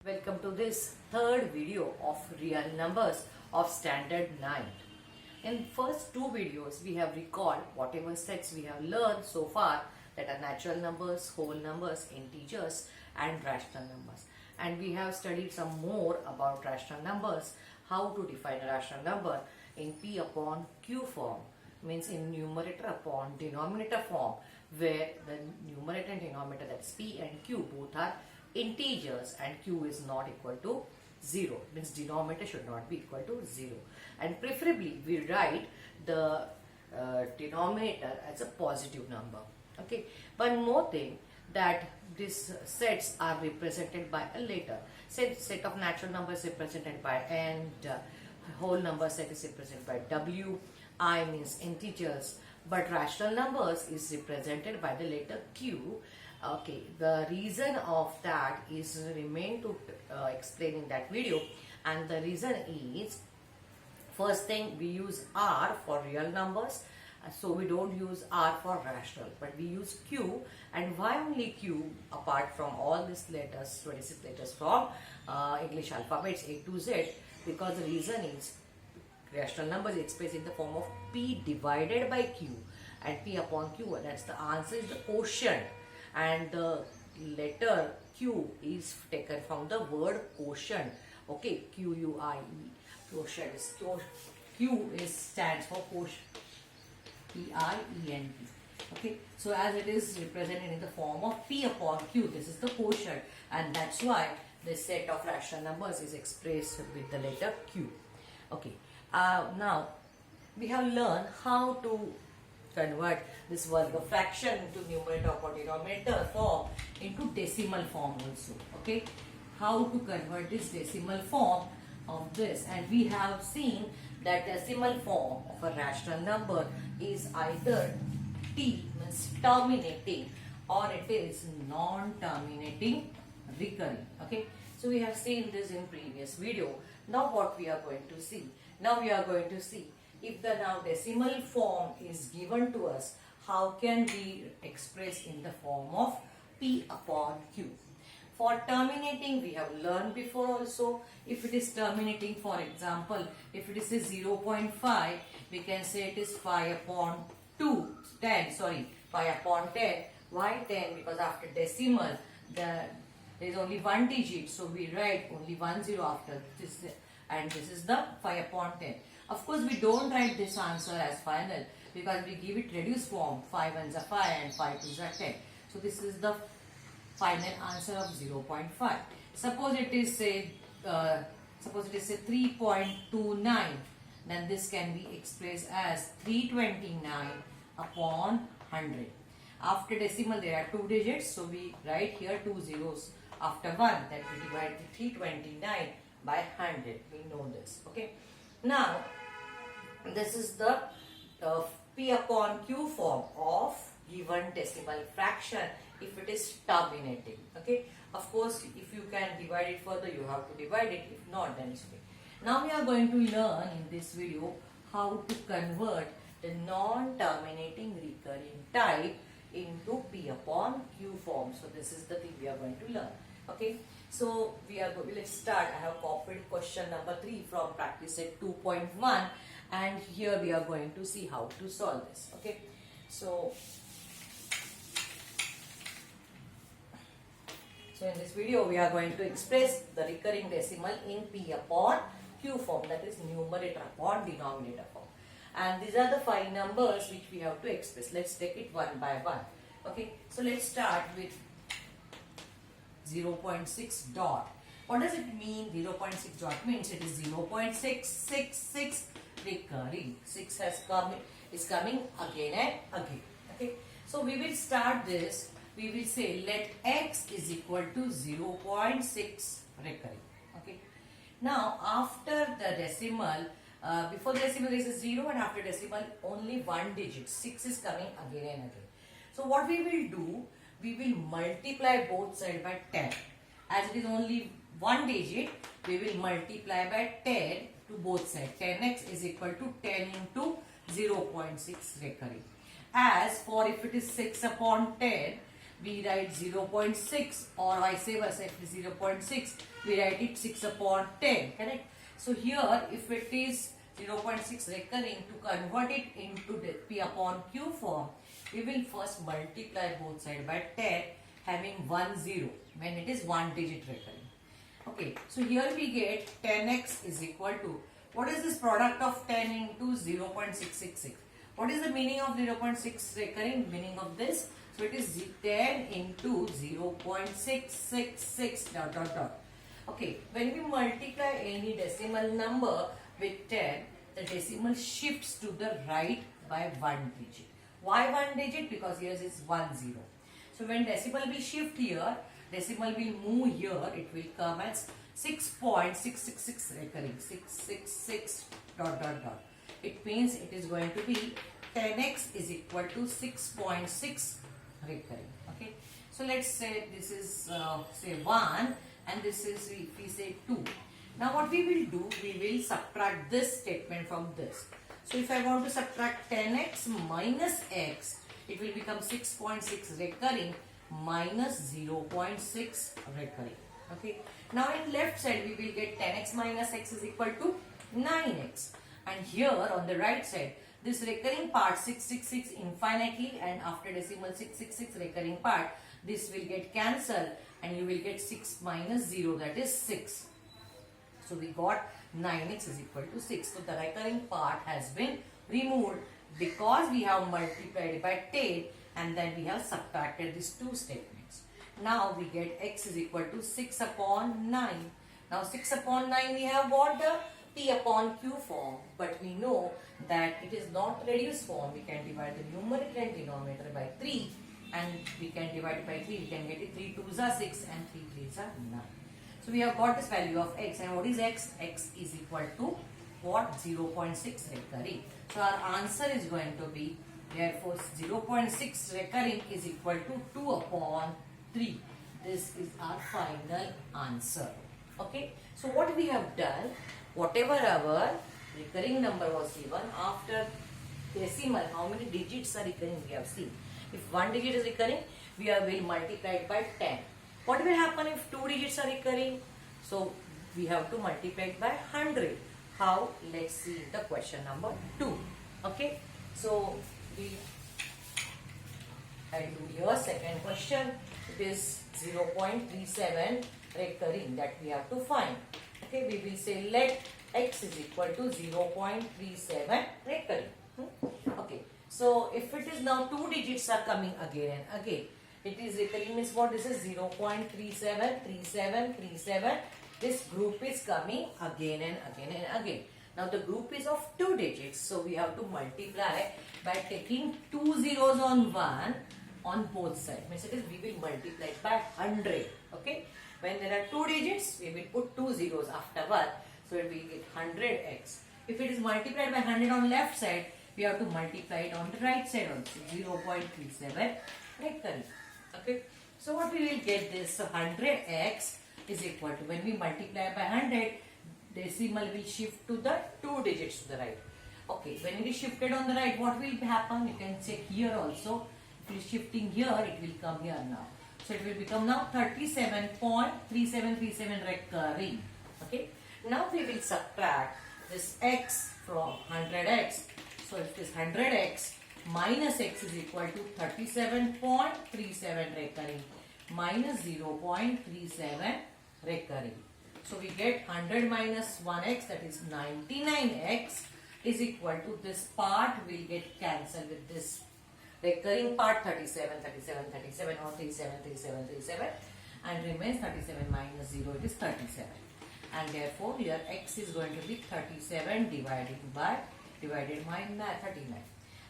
Welcome to this third video of real numbers of standard 9. In first two videos we have recalled whatever sets we have learned so far, that are natural numbers, whole numbers, integers and rational numbers. And we have studied some more about rational numbers, how to define a rational number in P upon Q form, means in numerator upon denominator form, where the numerator and denominator, that's P and Q, both are integers and Q is not equal to 0, means denominator should not be equal to 0, and preferably we write the denominator as a positive number. Okay, one more thing, that these sets are represented by a letter. Set of natural numbers represented by N, whole number set is represented by W, I means integers, but rational numbers is represented by the letter Q. Okay, the reason of that is remain to explain in that video, and the reason is, first thing, we use R for real numbers, so we don't use R for rational, but we use Q. And why only Q apart from all these letters, 26 letters from English alphabets A to Z? Because the reason is, rational numbers expressed in the form of P divided by Q, and P upon Q, that's the answer is the quotient, and the letter Q is taken from the word quotient. Okay, Q-U-I-E, quotient is Q is stands for quotient, P-I-E-N-T. Okay, so as it is represented in the form of P upon Q, this is the quotient, and that's why this set of rational numbers is expressed with the letter Q. Okay, now we have learned how to convert this Varga fraction into numerator or denominator form into decimal form also. Okay, how to convert this decimal form of this, and we have seen that decimal form of a rational number is either T, means terminating, or it is non-terminating recurring. Okay, so we have seen this in previous video. Now what we are going to see? Now we are going to see, if the now decimal form is given to us, how can we express in the form of P upon Q? For terminating, we have learned before also. If it is terminating, for example, if it is a 0.5, we can say it is 5 upon 10. Why 10? Because after decimal, there is only one digit, so we write only 10 after this, and this is the 5 upon 10. Of course, we don't write this answer as final, because we give it reduced form, 5 ones are 5 and 5 twos are 10. So this is the final answer of 0.5. Suppose it is say 3.29, then this can be expressed as 329 upon 100. After decimal there are two digits, so we write here two zeros after 1, that we divide the 329 by 100. We know this. Okay, now this is the P upon Q form of given decimal fraction if it is terminating. Okay, of course, if you can divide it further, you have to divide it. If not, then it's okay. Now we are going to learn in this video how to convert the non-terminating recurring type into P upon Q form. So this is the thing we are going to learn. Okay, so let's start. I have copied question number 3 from practice set 2.1, and here we are going to see how to solve this. Okay, so in this video we are going to express the recurring decimal in P upon Q form, that is numerator upon denominator form, and these are the 5 numbers which we have to express. Let's take it one by one. Okay, so let's start with 0.6 dot. What does it mean? 0.6 dot means it is 0.666 recurring. 6 is coming again and again. Okay, so we will start this. We will say let x is equal to 0.6 recurring. Okay, now after the decimal, before the decimal there is a 0, and after decimal only one digit, 6 is coming again and again. So what we will do, we will multiply both sides by 10. As it is only one digit, we will multiply by 10 to both sides. 10x is equal to 10 into 0.6 recurring. As for if it is 6 upon 10, we write 0.6, or vice versa. If it is 0.6, we write it 6 upon 10, correct? So here, if it is 0.6 recurring, to convert it into the P upon Q form, we will first multiply both sides by 10, having 1 0 when it is one digit recurring. Okay, so here we get 10x is equal to, what is this product of 10 into 0.666? What is the meaning of 0.6 recurring? Meaning of this? So it is 10 into 0.666 dot dot dot. Okay, when we multiply any decimal number with 10, the decimal shifts to the right by 1 digit. Why 1 digit? Because here is 1 0. So when decimal will shift here, decimal will move here, it will come as 6.666 recurring, 666 dot dot dot. It means it is going to be 10x is equal to 6.6 recurring. Okay, so let's say this is say 1 and this is, if we say 2. Now what we will do, we will subtract this statement from this. So if I want to subtract 10x minus x, it will become 6.6 recurring minus 0.6 recurring. Okay. Now in left side we will get 10x minus x is equal to 9x. And here on the right side, this recurring part 666 infinitely, and after decimal 666 recurring part, this will get cancelled and you will get 6 minus 0, that is 6. So we got 9x is equal to 6. So the recurring part has been removed because we have multiplied by 10 and then we have subtracted these two statements. Now we get x is equal to 6 upon 9. Now 6 upon 9 we have got the P upon Q form, but we know that it is not reduced form. We can divide the numerator and denominator by 3, and we can divide it by 3. We can get it 3 2s are 6 and 3 3s are 9. So we have got this value of x, and what is x? X is equal to what? 0.6 recurring. So our answer is going to be, therefore 0.6 recurring is equal to 2 upon 3. This is our final answer. Okay. So what we have done, whatever our recurring number was given, after decimal, how many digits are recurring we have seen. If one digit is recurring, we will multiply it by 10. What will happen if two digits are recurring? So we have to multiply it by 100. How? Let's see the question number 2. Okay. So I do here second question. It is 0.37 recurring that we have to find. Okay. We will say let x is equal to 0.37 recurring. Okay. So if it is now two digits are coming again and again, it is recurring means what? This is 0.37, 37, 37. This group is coming again and again and again. Now the group is of two digits, so we have to multiply by taking two zeros on one on both sides. Means it is we will multiply by 100. Okay. When there are two digits, we will put two zeros afterward, so it will get 100x. If it is multiplied by 100 on left side, we have to multiply it on the right side also, 0.37 recurring. Okay. So what we will get this, so 100x is equal to, when we multiply by 100, decimal will shift to the two digits to the right. Okay, when it is shifted on the right, what will happen? You can check here also. If it is shifting here, it will come here now. So it will become now 37.3737 recurring. Okay. Now we will subtract this x from 100x. So if it is 100x minus x is equal to 37.37 recurring minus 0.37 recurring. So we get 100 minus 1x, that is 99x, is equal to this part will get cancelled with this recurring part 37, 37, 37 or 37, 37, 37, and remains 37 minus 0, it is 37. And therefore here x is going to be 37 divided by 39.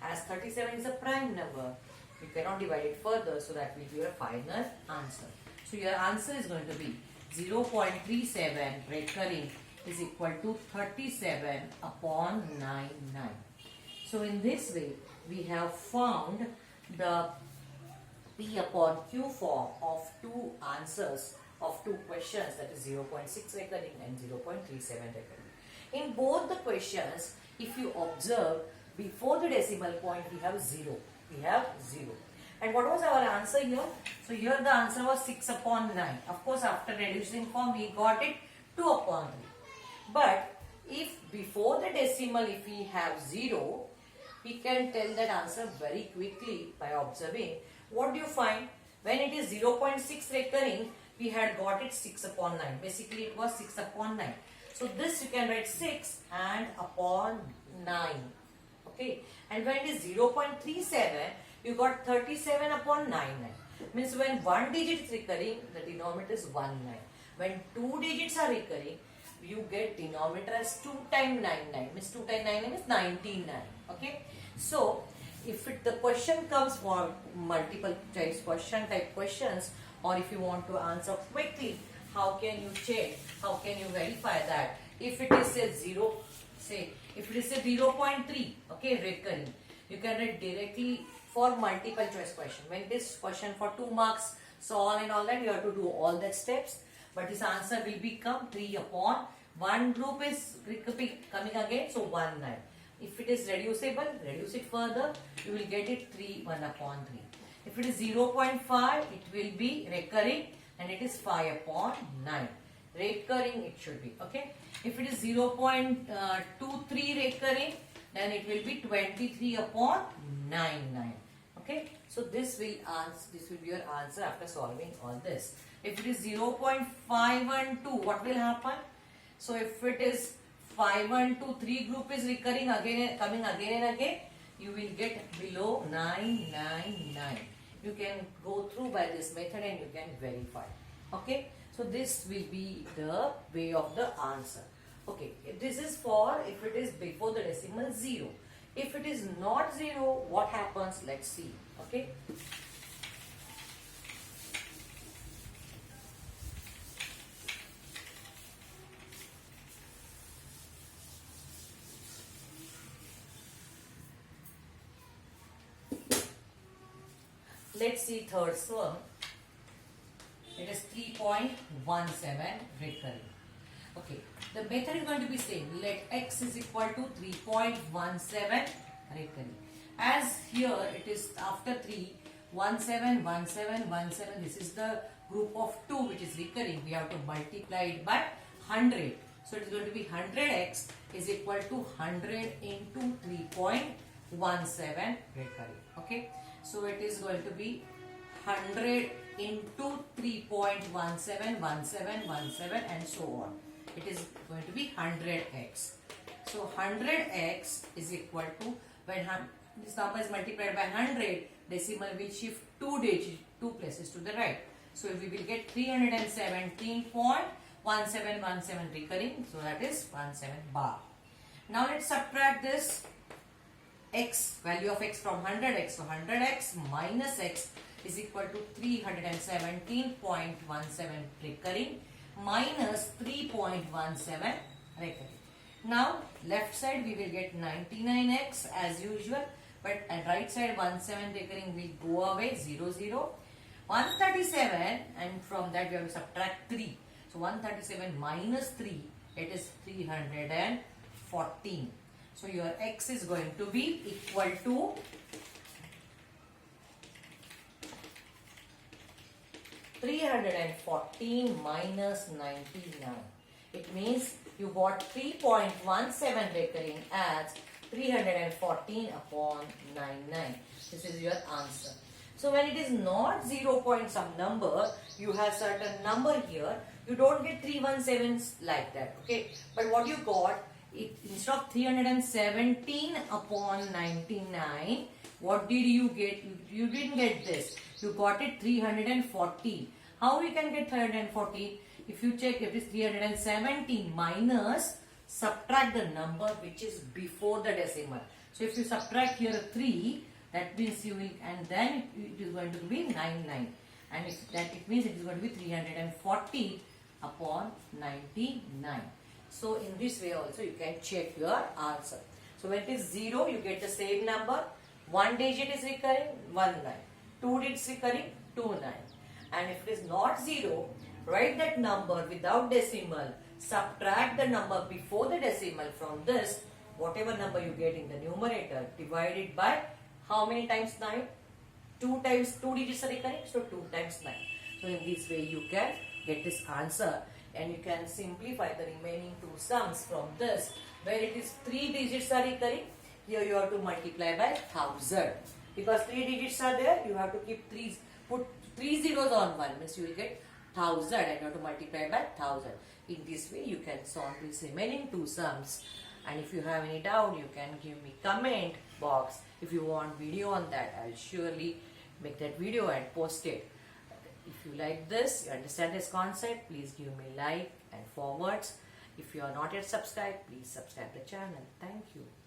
As 37 is a prime number, you cannot divide it further, so that will be your final answer. So your answer is going to be 0.37 recurring is equal to 37 upon 99. So in this way, we have found the P upon Q form of two answers of two questions, that is 0.6 recurring and 0.37 recurring. In both the questions, if you observe, before the decimal point we have 0. We have 0. And what was our answer here? So here the answer was 6 upon 9. Of course, after reducing form, we got it 2 upon 3. But if before the decimal, if we have 0, we can tell that answer very quickly by observing. What do you find? When it is 0.6 recurring, we had got it 6 upon 9. Basically, it was 6 upon 9. So this you can write 6 and upon 9. Okay. And when it is 0.37, you got 37 upon 9. Means when one digit is recurring, the denominator is 1 9. When two digits are recurring, you get denominator as 2 times 9 9. Means 2 times 9 9 is 99. Okay. So if the question comes for multiple choice question type questions, or if you want to answer quickly, how can you check? How can you verify that? If it is a 0, say if it is a 0.3, okay, recurring, you can write directly for multiple choice question. When this question for 2 marks, solve and all that, you have to do all that steps. But this answer will become 3 upon, one group is coming again, so 1 9. If it is reducible, reduce it further, you will get it 3 1 upon 3. If it is 0.5, it will be recurring and it is 5 upon 9. Recurring it should be, okay. If it is 0.23 recurring, then it will be 23 upon 9. Okay. So this will be your answer after solving all this. If it is 0.512, what will happen? So if it is 512, 3 group is recurring again, coming again and again, you will get below 999. You can go through by this method and you can verify. Okay. So this will be the way of the answer. Okay. This is for if it is before the decimal 0. If it is not 0, what happens? Let's see. Okay. Let's see third sum. It is 3.17 recurring. Okay, the method is going to be same. Let x is equal to 3.17 recurring. As here it is after 3, 17, 17, 17. This is the group of 2 which is recurring. We have to multiply it by 100. So it is going to be 100x is equal to 100 into 3.17 recurring. Okay. So it is going to be 100 into 3.17, 17, and so on. It is going to be 100x. So 100x is equal to, when this number is multiplied by 100, decimal will shift 2 digits, 2 places to the right. So we will get 317.1717 recurring. So that is 17 bar. Now let's subtract this x, value of x from 100x. So 100x minus x is equal to 317.17 recurring minus 3.17 recurring. Now left side we will get 99x as usual, but at right side 17 recurring will go away, 0 0. 137, and from that we have to subtract 3. So 137 minus 3, it is 314. So your x is going to be equal to 314 minus 99. It means you got 3.17 recurring as 314 upon 99. This is your answer. So when it is not 0 point some number, you have certain number here, you don't get 317s like that. Okay. But what you got, instead of 317 upon 99, what did you get? You didn't get this. You got it 314. How you can get 314? If you check, it is 317 minus, subtract the number which is before the decimal. So if you subtract here 3, that means you will, and then it is going to be 99. And if that, it means it is going to be 340 upon 99. So in this way also you can check your answer. So when it is 0, you get the same number. 1 digit is recurring, 1 9. 2 digits recurring, 2 9. And if it is not 0, write that number without decimal. Subtract the number before the decimal from this. Whatever number you get in the numerator, divide it by how many times 9? 2 digits are recurring, so 2 times 9. So in this way you can get this answer, and you can simplify the remaining two sums from this, where it is 3 digits are recurring. Here you have to multiply by 1000, because 3 digits are there. You have to keep put 3 zeros on one, means you will get 1000, and you have to multiply by 1000. In this way you can solve these remaining two sums. And if you have any doubt, you can give me comment box. If you want video on that, I will surely make that video and post it. If you like this, you understand this concept, please give me like and forwards. If you are not yet subscribed, please subscribe the channel. Thank you.